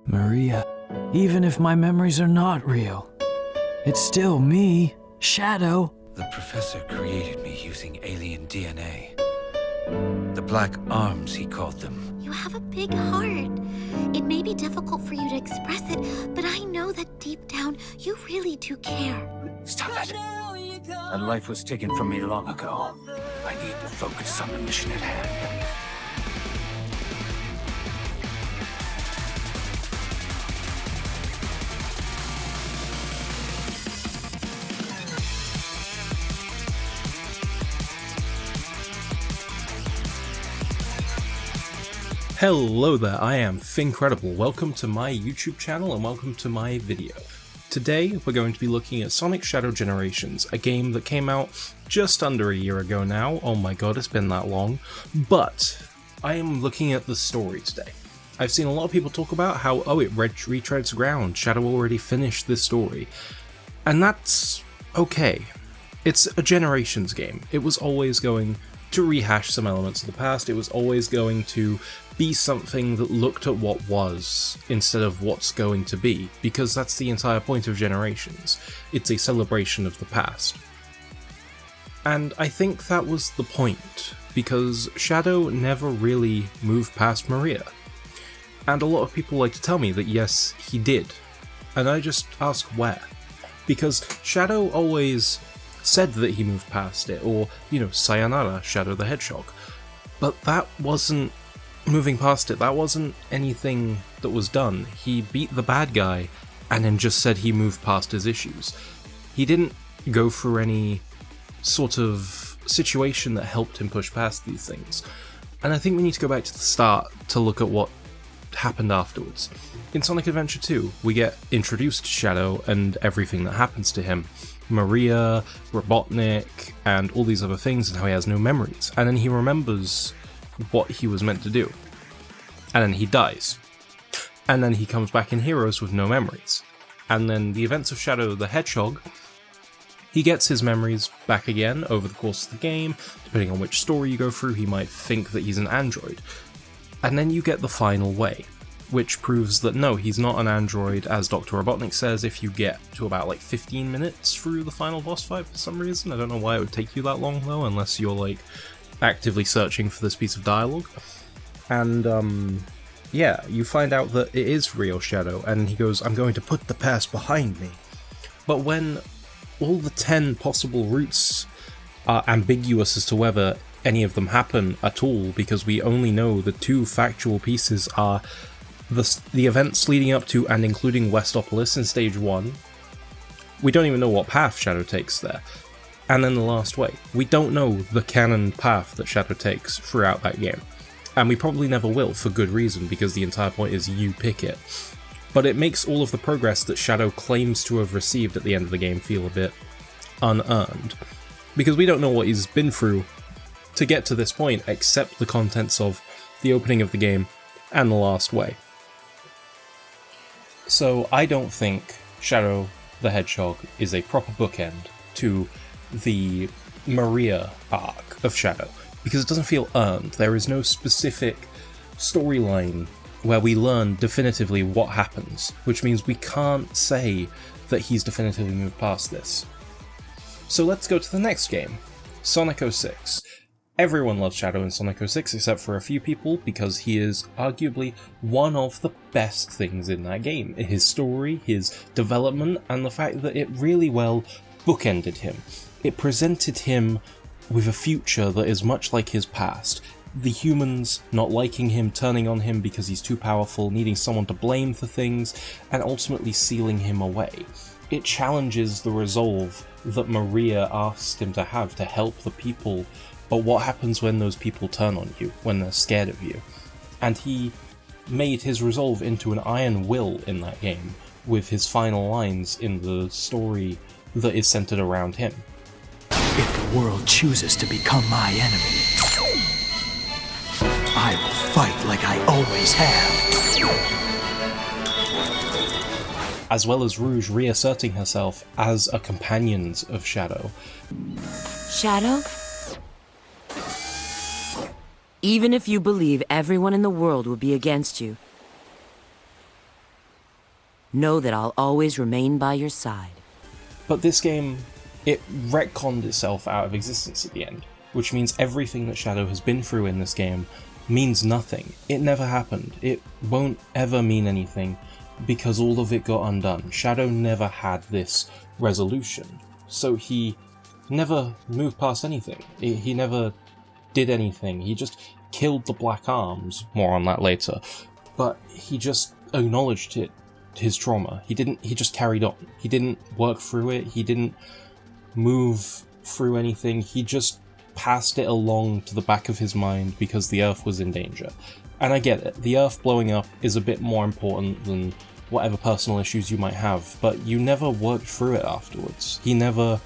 Maria, even if my memories are not real, it's still me, Shadow. The professor created me using alien DNA. The Black Arms, he called them. You have a big heart. It may be difficult for you to express it, but I know that deep down, you really do care. Stop it! A life was taken from me long ago. I need to focus on the mission at hand. Hello there, I am Fincredible. Welcome to my YouTube channel and welcome to my video. Today we're going to be looking at Sonic Shadow Generations, a game that came out just under a year ago now. Oh my god, it's been that long. But I am looking at the story today. I've seen a lot of people talk about how, oh, it retreads ground, Shadow already finished this story. And that's okay. It's a Generations game. It was always going to rehash some elements of the past. It was always going to be something that looked at what was instead of what's going to be, because that's the entire point of Generations. It's a celebration of the past. And I think that was the point, because Shadow never really moved past Maria. And a lot of people like to tell me that yes, he did. And I just ask where. Because Shadow always said that he moved past it, or, you know, sayonara, Shadow the Hedgehog. But that wasn't moving past it, that wasn't anything that was done. He beat the bad guy, and then just said he moved past his issues. He didn't go through any sort of situation that helped him push past these things. And I think we need to go back to the start to look at what happened afterwards. In Sonic Adventure 2, we get introduced to Shadow and everything that happens to him. Maria, Robotnik, and all these other things, and how he has no memories. And then he remembers what he was meant to do. And then he dies. And then he comes back in Heroes with no memories. And then the events of Shadow the Hedgehog, he gets his memories back again over the course of the game. Depending on which story you go through, he might think that he's an android. And then you get the final way, which proves that no, he's not an android, as Dr. Robotnik says, if you get to about like 15 minutes through the final boss fight for some reason. I don't know why it would take you that long though, unless you're like actively searching for this piece of dialogue. And yeah, you find out that it is real Shadow, and he goes, I'm going to put the past behind me. But when all the 10 possible routes are ambiguous as to whether any of them happen at all, because we only know the 2 factual pieces are the events leading up to and including Westopolis in Stage 1. We don't even know what path Shadow takes there. And then the last way. We don't know the canon path that Shadow takes throughout that game. And we probably never will, for good reason, because the entire point is you pick it. But it makes all of the progress that Shadow claims to have received at the end of the game feel a bit unearned. Because we don't know what he's been through to get to this point, except the contents of the opening of the game and the last way. So I don't think Shadow the Hedgehog is a proper bookend to the Maria arc of Shadow, because it doesn't feel earned. There is no specific storyline where we learn definitively what happens, which means we can't say that he's definitively moved past this. So let's go to the next game, Sonic 06. Everyone loves Shadow in Sonic 06 except for a few people, because he is arguably one of the best things in that game. His story, his development, and the fact that it really well bookended him. It presented him with a future that is much like his past. The humans not liking him, turning on him because he's too powerful, needing someone to blame for things, and ultimately sealing him away. It challenges the resolve that Maria asked him to have to help the people, but what happens when those people turn on you, when they're scared of you? And he made his resolve into an iron will in that game, with his final lines in the story that is centered around him. If the world chooses to become my enemy, I will fight like I always have. As well as Rouge reasserting herself as a companion of Shadow. Shadow? Even if you believe everyone in the world will be against you, Know that I'll always remain by your side. But this game, it retconned itself out of existence at the end, which means everything that Shadow has been through in this game means nothing. It never happened. It won't ever mean anything because all of it got undone. Shadow never had this resolution, so he never moved past anything. He never did anything. He just killed the Black Arms, more on that later, but he just acknowledged it, his trauma. He just carried on. He didn't work through it. He didn't move through anything. He just passed it along to the back of his mind because the Earth was in danger. And I get it, the Earth blowing up is a bit more important than whatever personal issues you might have, but you never worked through it afterwards. He never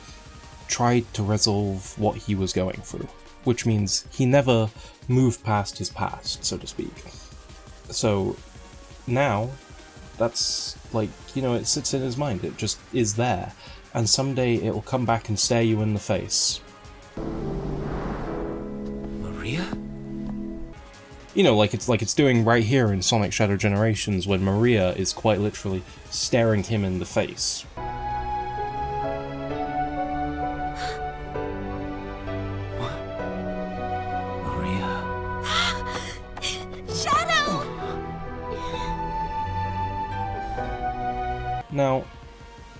tried to resolve what he was going through, which means he never moved past his past, so to speak. So now, that's like, you know, it sits in his mind, it just is there, and someday it will come back and stare you in the face. Maria? You know, like it's doing right here in Sonic Shadow Generations, when Maria is quite literally staring him in the face. Maria. Shadow! Now,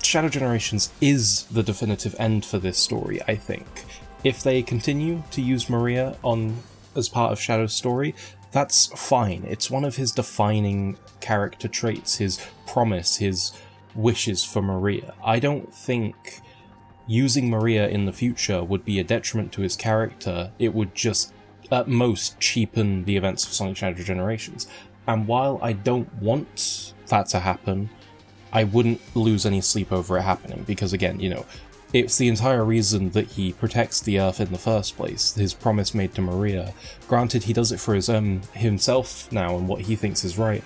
Shadow Generations is the definitive end for this story, I think. If they continue to use Maria as part of Shadow's story, that's fine. It's one of his defining character traits, his promise, his wishes for Maria. I don't think using Maria in the future would be a detriment to his character. It would just, at most, cheapen the events of Sonic Shadow Generations. And while I don't want that to happen, I wouldn't lose any sleep over it happening, because again, you know, it's the entire reason that he protects the Earth in the first place, his promise made to Maria. Granted, he does it for his himself now and what he thinks is right,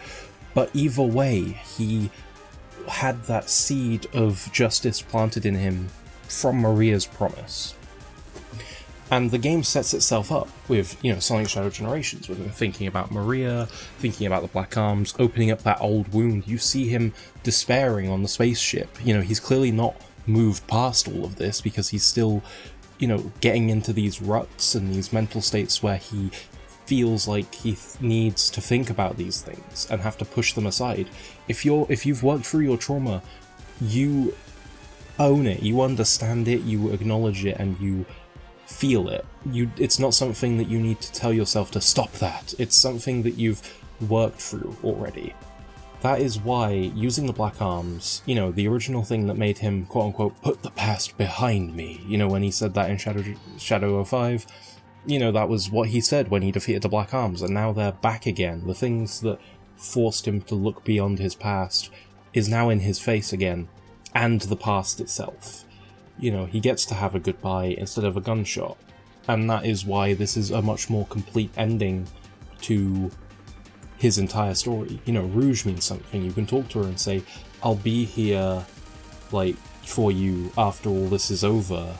but either way, he had that seed of justice planted in him from Maria's promise. And the game sets itself up with, you know, Sonic Shadow Generations, with him thinking about Maria, thinking about the Black Arms, opening up that old wound. You see him despairing on the spaceship. You know, he's clearly not moved past all of this because he's still, you know, getting into these ruts and these mental states where he feels like he needs to think about these things and have to push them aside. If you've worked through your trauma, you own it, you understand it, you acknowledge it, and you feel it. It's not something that you need to tell yourself to stop that. It's something that you've worked through already. That is why using the Black Arms, you know, the original thing that made him quote-unquote put the past behind me, you know, when he said that in Shadow 05, you know, that was what he said when he defeated the Black Arms, and now they're back again. The things that forced him to look beyond his past is now in his face again, and the past itself. You know, he gets to have a goodbye instead of a gunshot, and that is why this is a much more complete ending to his entire story. You know, Rouge means something. You can talk to her and say, I'll be here, like, for you after all this is over.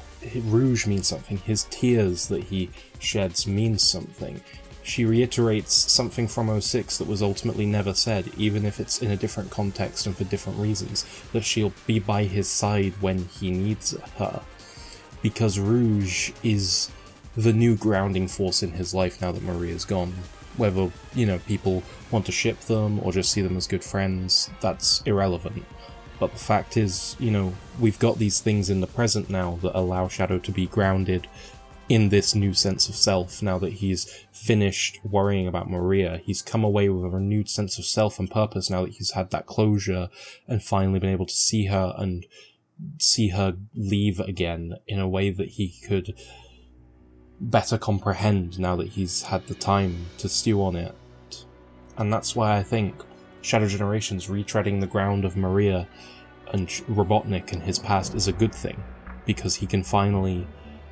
Rouge means something. His tears that he sheds means something. She reiterates something from 06 that was ultimately never said, even if it's in a different context and for different reasons, that she'll be by his side when he needs her. Because Rouge is the new grounding force in his life now that Maria's gone. Whether, you know, people want to ship them or just see them as good friends, that's irrelevant. But the fact is, you know, we've got these things in the present now that allow Shadow to be grounded in this new sense of self. Now that he's finished worrying about Maria, he's come away with a renewed sense of self and purpose now that he's had that closure and finally been able to see her and see her leave again in a way that he could better comprehend now that he's had the time to stew on it. And that's why I think Shadow Generations retreading the ground of Maria and Robotnik and his past is a good thing, because he can finally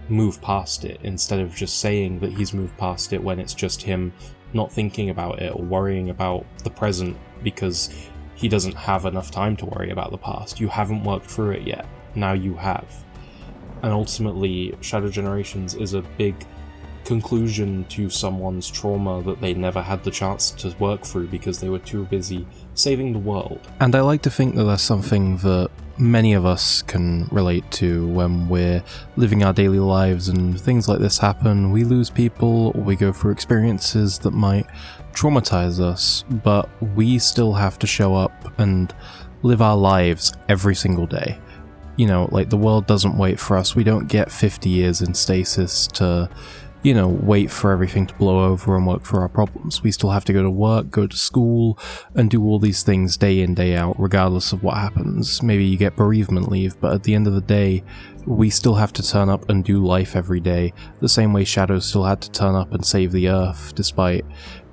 move past it instead of just saying that he's moved past it when it's just him not thinking about it or worrying about the present because he doesn't have enough time to worry about the past. You haven't worked through it yet, now you have. And ultimately, Shadow Generations is a big conclusion to someone's trauma that they never had the chance to work through because they were too busy saving the world. And I like to think that that's something that many of us can relate to when we're living our daily lives and things like this happen. We lose people, or we go through experiences that might traumatize us, but we still have to show up and live our lives every single day. You know, like, the world doesn't wait for us. We don't get 50 years in stasis to, you know, wait for everything to blow over and work through our problems. We still have to go to work, go to school, and do all these things day in, day out, regardless of what happens. Maybe you get bereavement leave, but at the end of the day, we still have to turn up and do life every day, the same way Shadow still had to turn up and save the Earth, despite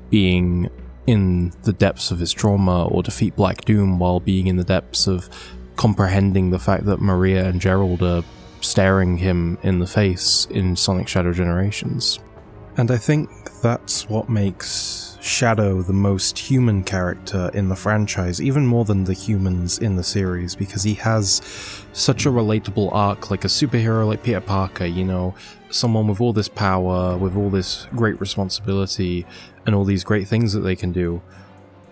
being in the depths of his trauma, or defeat Black Doom while being in the depths of comprehending the fact that Maria and Gerald are staring him in the face in Sonic Shadow Generations. And I think that's what makes Shadow the most human character in the franchise, even more than the humans in the series, because he has such a relatable arc, like a superhero like Peter Parker, you know, someone with all this power, with all this great responsibility, and all these great things that they can do.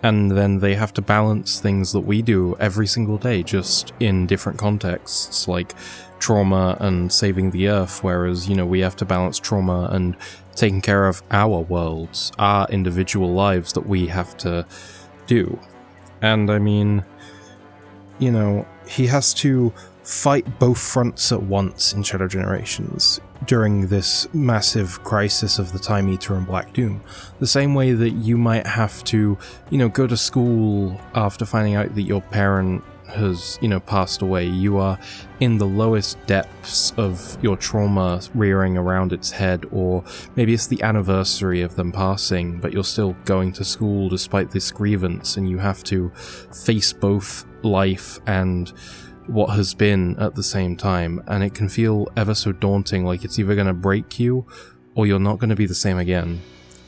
And then they have to balance things that we do every single day, just in different contexts, like trauma and saving the Earth, whereas, you know, we have to balance trauma and taking care of our worlds, our individual lives that we have to do. And I mean, you know, he has to fight both fronts at once in Shadow Generations during this massive crisis of the Time Eater and Black Doom. The same way that you might have to, you know, go to school after finding out that your parent has, you know, passed away. You are in the lowest depths of your trauma rearing around its head, or maybe it's the anniversary of them passing, but you're still going to school despite this grievance, and you have to face both life and what has been at the same time, and it can feel ever so daunting, like it's either going to break you or you're not going to be the same again.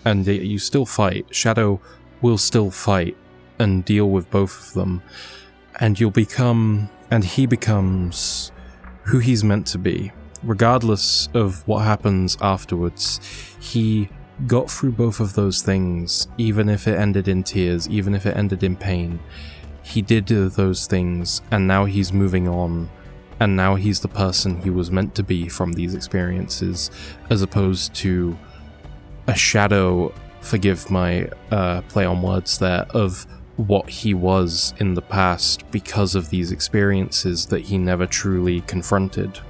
And yet you still fight. Shadow will still fight and deal with both of them, and he becomes who he's meant to be. Regardless of what happens afterwards, he got through both of those things, even if it ended in tears, even if it ended in pain. He did those things, and now he's moving on, and now he's the person he was meant to be from these experiences, as opposed to a shadow, forgive my play on words there, of what he was in the past because of these experiences that he never truly confronted.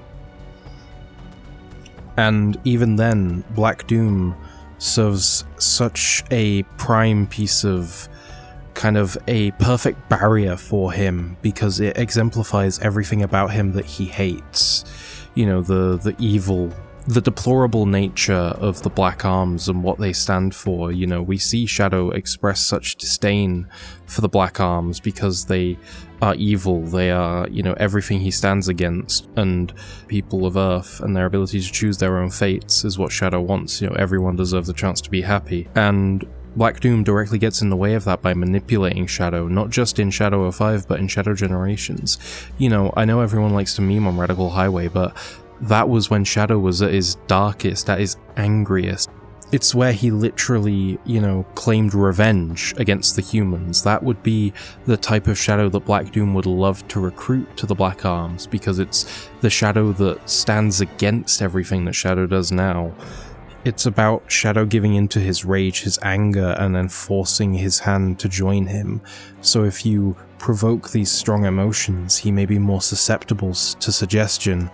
And even then, Black Doom serves such a prime piece of kind of a perfect barrier for him, because it exemplifies everything about him that he hates. You know, the evil, the deplorable nature of the Black Arms and what they stand for. You know, we see Shadow express such disdain for the Black Arms because they are evil. They are, you know, everything he stands against, and people of Earth and their ability to choose their own fates is what Shadow wants. You know, everyone deserves a chance to be happy. And Black Doom directly gets in the way of that by manipulating Shadow, not just in Shadow 05, but in Shadow Generations. You know, I know everyone likes to meme on Radical Highway, but that was when Shadow was at his darkest, at his angriest. It's where he literally, you know, claimed revenge against the humans. That would be the type of Shadow that Black Doom would love to recruit to the Black Arms, because it's the Shadow that stands against everything that Shadow does now. It's about Shadow giving into his rage, his anger, and then forcing his hand to join him. So if you provoke these strong emotions, he may be more susceptible to suggestion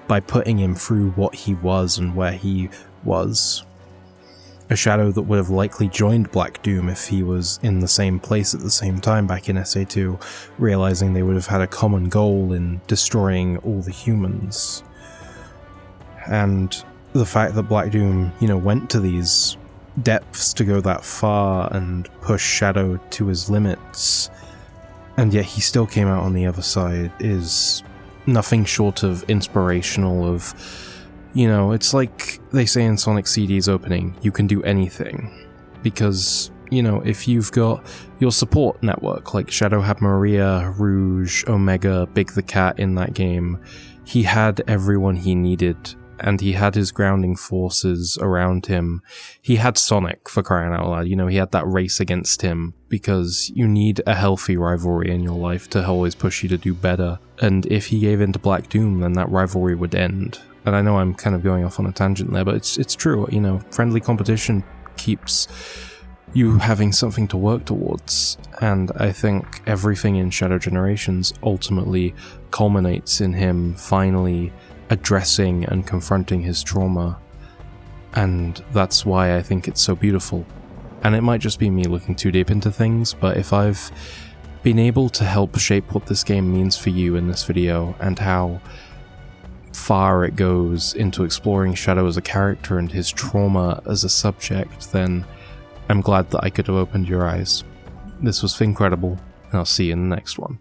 by putting him through what he was and where he was. A Shadow that would have likely joined Black Doom if he was in the same place at the same time back in SA2, realizing they would have had a common goal in destroying all the humans. And the fact that Black Doom, you know, went to these depths to go that far and push Shadow to his limits, and yet he still came out on the other side, is nothing short of inspirational. Of, you know, it's like they say in Sonic CD's opening, you can do anything. Because, you know, if you've got your support network, like Shadow had Maria, Rouge, Omega, Big the Cat in that game, he had everyone he needed. and he had his grounding forces around him. He had Sonic, for crying out loud. You know, he had that race against him, because you need a healthy rivalry in your life to always push you to do better. And if he gave in to Black Doom, then that rivalry would end. And I know I'm kind of going off on a tangent there, but it's true. You know, friendly competition keeps you having something to work towards, and I think everything in Shadow Generations ultimately culminates in him finally addressing and confronting his trauma, and that's why I think it's so beautiful. And it might just be me looking too deep into things, but if I've been able to help shape what this game means for you in this video, and how far it goes into exploring Shadow as a character and his trauma as a subject, then I'm glad that I could have opened your eyes. This was Fincredible, and I'll see you in the next one.